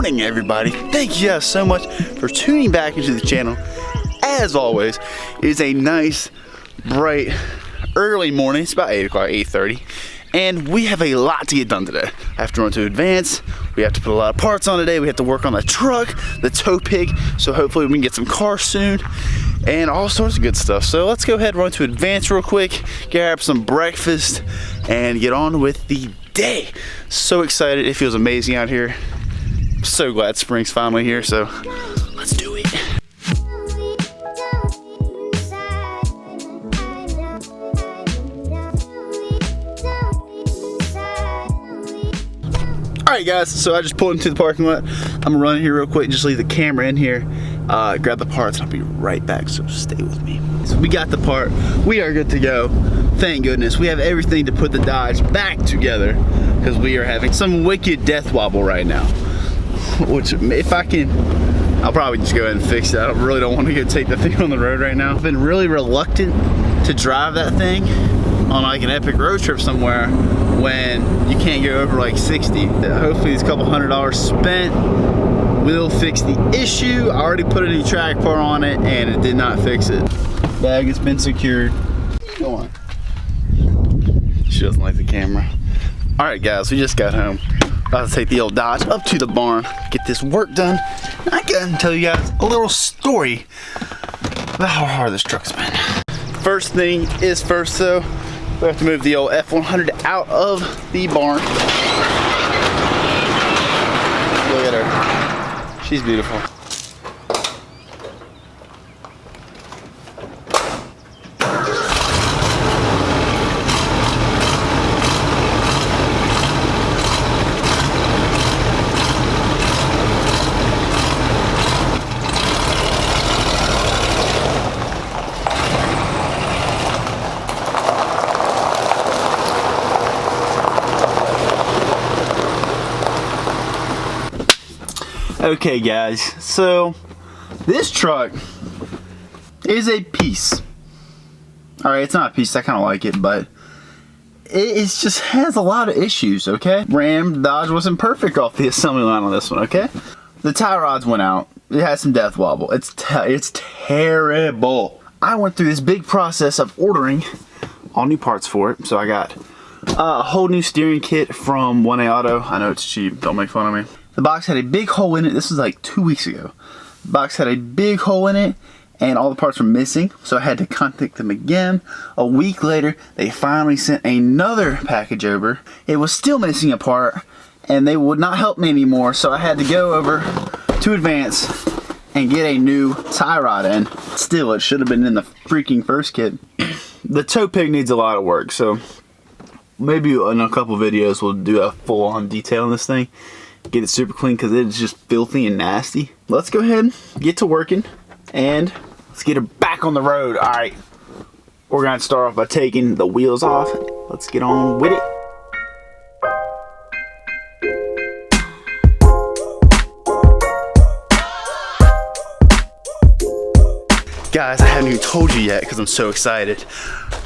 morning, everybody. Thank you guys so much for tuning back into the channel. As always, it is a nice, bright, early morning. It's about 8 o'clock, 8:30. And we have a lot to get done today. I have to run to Advance. We have to put a lot of parts on today. We have to work on the truck, the tow pig. So hopefully we can get some cars soon and all sorts of good stuff. So let's go ahead and run to Advance real quick, grab some breakfast and get on with the day. So excited. It feels amazing out here. I'm so glad spring's finally here. So let's do it. Alright guys, so I just pulled into the parking lot. I'm gonna run here real quick, just leave the camera in here, grab the parts, and I'll be right back, so stay with me. So we got the part, we are good to go. Thank goodness, we have everything to put the Dodge back together, because we are having some wicked death wobble right now. Which, if I can, I'll probably just go ahead and fix it. I really don't want to go take the thing on the road right now. I've been really reluctant to drive that thing on like an epic road trip somewhere when you can't go over like 60. Hopefully these couple $100 spent will fix the issue. I already put a new track part on it and it did not fix it. Bag has been secured. Go on. She doesn't like the camera. All right guys, we just got home. About to take the old Dodge up to the barn, get this work done. I gotta tell you guys a little story about how hard this truck's been. First thing is first though, we have to move the old F100 out of the barn. Look at her. She's beautiful. Okay guys, so this truck is a piece. Alright, it's not a piece, I kind of like it, but it just has a lot of issues, okay? Dodge wasn't perfect off the assembly line on this one, okay? The tie rods went out. It has some death wobble. It's terrible. I went through this big process of ordering all new parts for it. So I got a whole new steering kit from 1A Auto. I know it's cheap, don't make fun of me. The box had a big hole in it. This was like 2 weeks ago. The box had a big hole in it and all the parts were missing. So I had to contact them again. A week later, they finally sent another package over. It was still missing a part and they would not help me anymore. So I had to go over to Advance and get a new tie rod in. Still, it should have been in the freaking first kit. The tow pig needs a lot of work. So maybe in a couple videos, we'll do a full on detail on this thing. Get it super clean because it's just filthy and nasty. Let's go ahead, get to working, and let's get her back on the road. All right, we're gonna start off by taking the wheels off. Let's get on with it. Guys, I haven't even told you yet because I'm so excited.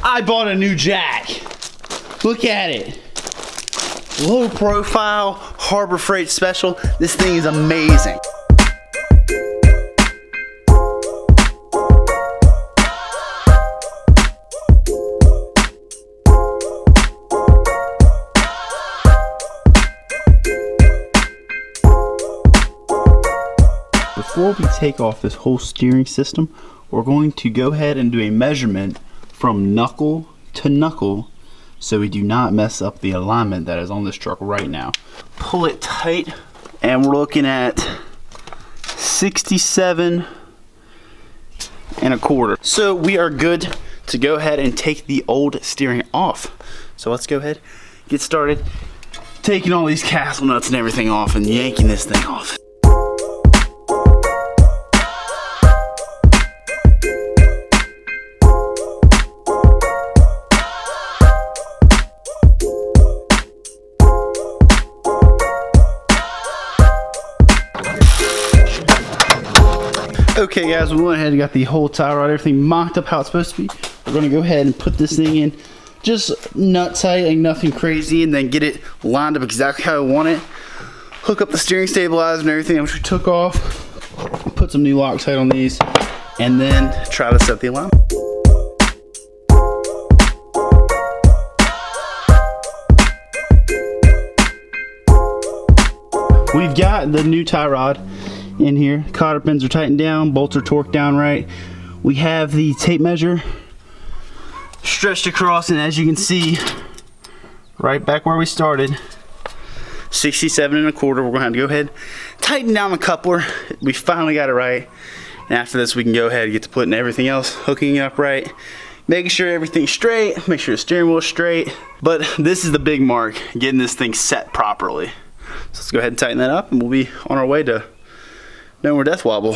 I bought a new jack. Look at it. Low profile, Harbor Freight special. This thing is amazing. Before we take off this whole steering system, we're going to go ahead and do a measurement from knuckle to knuckle so we do not mess up the alignment that is on this truck right now. Pull it tight and we're looking at 67 1/4. So we are good to go ahead and take the old steering off. So let's go ahead, get started taking all these castle nuts and everything off and yanking this thing off. Okay guys, we went ahead and got the whole tie rod, everything mocked up how it's supposed to be. We're gonna go ahead and put this thing in just nut tight, ain't nothing crazy, and then get it lined up exactly how I want it. hook up the steering stabilizer and everything, which we took off. Put some new Loctite on these, and then try to set the alignment. We've got the new tie rod in here. Cotter pins are tightened down, bolts are torqued down right. We have the tape measure stretched across, and as you can see, right back where we started, 67.25. We're gonna have to go ahead, tighten down the coupler. We finally got it right. And after this, we can go ahead and get to putting everything else, hooking it up right, making sure everything's straight, make sure the steering wheel's straight. But this is the big mark, getting this thing set properly. So let's go ahead and tighten that up, and we'll be on our way to no more death wobble.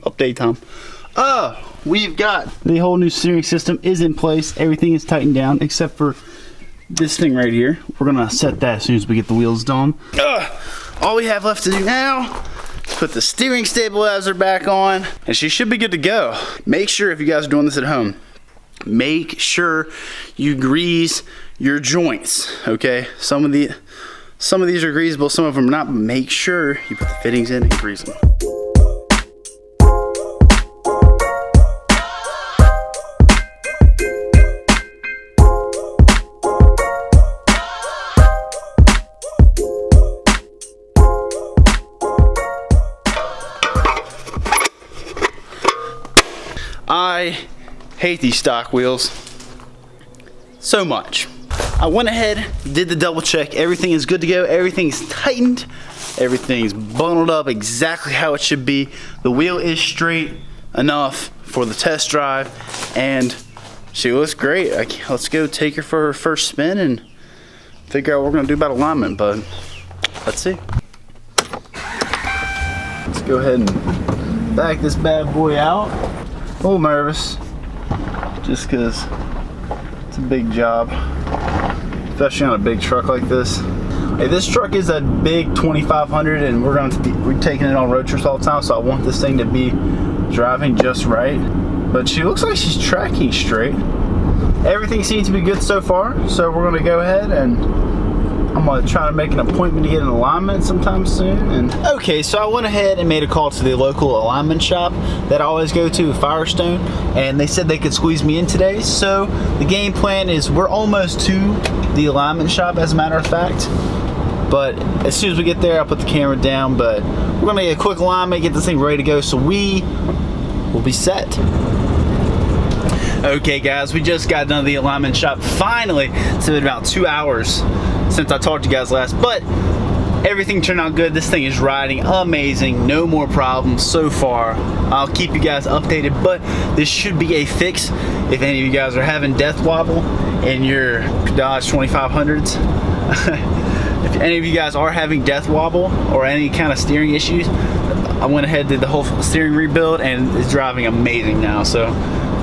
Update time. We've got the whole new steering system is in place. Everything is tightened down except for this thing right here. We're gonna set that as soon as we get the wheels done. All we have left to do now is put the steering stabilizer back on, and she should be good to go. Make sure, if you guys are doing this at home, make sure you grease your joints, okay? Some of these are greasable, some of them are not, but make sure you put the fittings in and grease them. I hate these stock wheels so much. I went ahead, did the double check. Everything is good to go. Everything's tightened. Everything's bundled up exactly how it should be. The wheel is straight enough for the test drive, and she looks great. Let's go take her for her first spin and figure out what we're gonna do about alignment, but let's see. Let's go ahead and back this bad boy out. A little nervous, just because it's a big job, especially on a big truck like this. Hey, this truck is a big 2500, and we're taking it on road trips all the time, so I want this thing to be driving just right. But she looks like she's tracking straight. Everything seems to be good so far, so we're gonna go ahead and I'm gonna try to make an appointment to get an alignment sometime soon. And okay, so I went ahead and made a call to the local alignment shop that I always go to, Firestone, and they said they could squeeze me in today. So the game plan is we're almost to the alignment shop, as a matter of fact. But as soon as we get there, I'll put the camera down. But we're gonna get a quick alignment, get this thing ready to go, so we will be set. Okay guys, we just got done at the alignment shop finally. It's been about 2 hours since I talked to you guys last, but everything turned out good. This thing is riding amazing, no more problems so far. I'll keep you guys updated, but this should be a fix if any of you guys are having death wobble in your Dodge 2500s. If any of you guys are having death wobble or any kind of steering issues, I went ahead and did the whole steering rebuild, and it's driving amazing now. So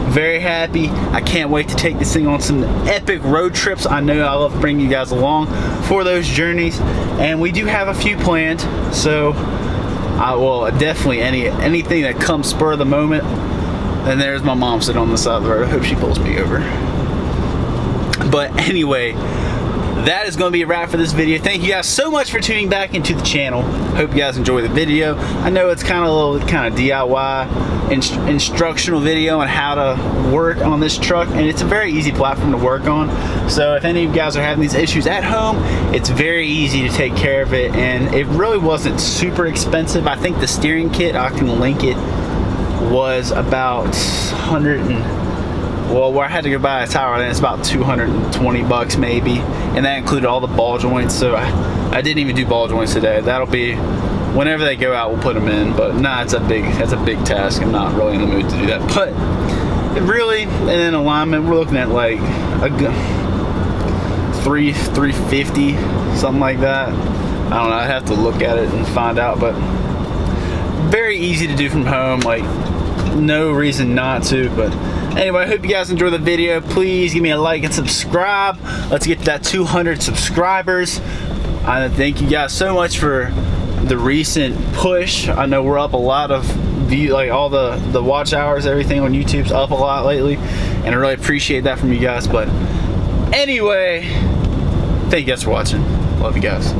very happy. I can't wait to take this thing on some epic road trips. I know I love bringing you guys along for those journeys, and we do have a few planned. So I will definitely anything that comes spur of the moment. And there's my mom sitting on the side of the road. I hope she pulls me over. But anyway, that is going to be a wrap for this video. Thank you guys so much for tuning back into the channel. Hope you guys enjoy the video. I know it's kind of a little DIY instructional video on how to work on this truck, and it's a very easy platform to work on. So if any of you guys are having these issues at home, it's very easy to take care of it, and it really wasn't super expensive. I think the steering kit, I can link it, was about where I had to go buy a tire, and it's about 220 bucks maybe, and that included all the ball joints. So I didn't even do ball joints today. That'll be whenever they go out, we'll put them in. But nah, that's a big task. I'm not really in the mood to do that. But really, and then alignment, we're looking at like a 350, something like that. I don't know. I'd have to look at it and find out, but very easy to do from home. Like no reason not to. But anyway, I hope you guys enjoy the video. Please give me a like and subscribe. Let's get to that 200 subscribers. I thank you guys so much for the recent push. I know we're up a lot of view, like all the watch hours, everything on YouTube's up a lot lately, and I really appreciate that from you guys. But anyway, thank you guys for watching. Love you guys.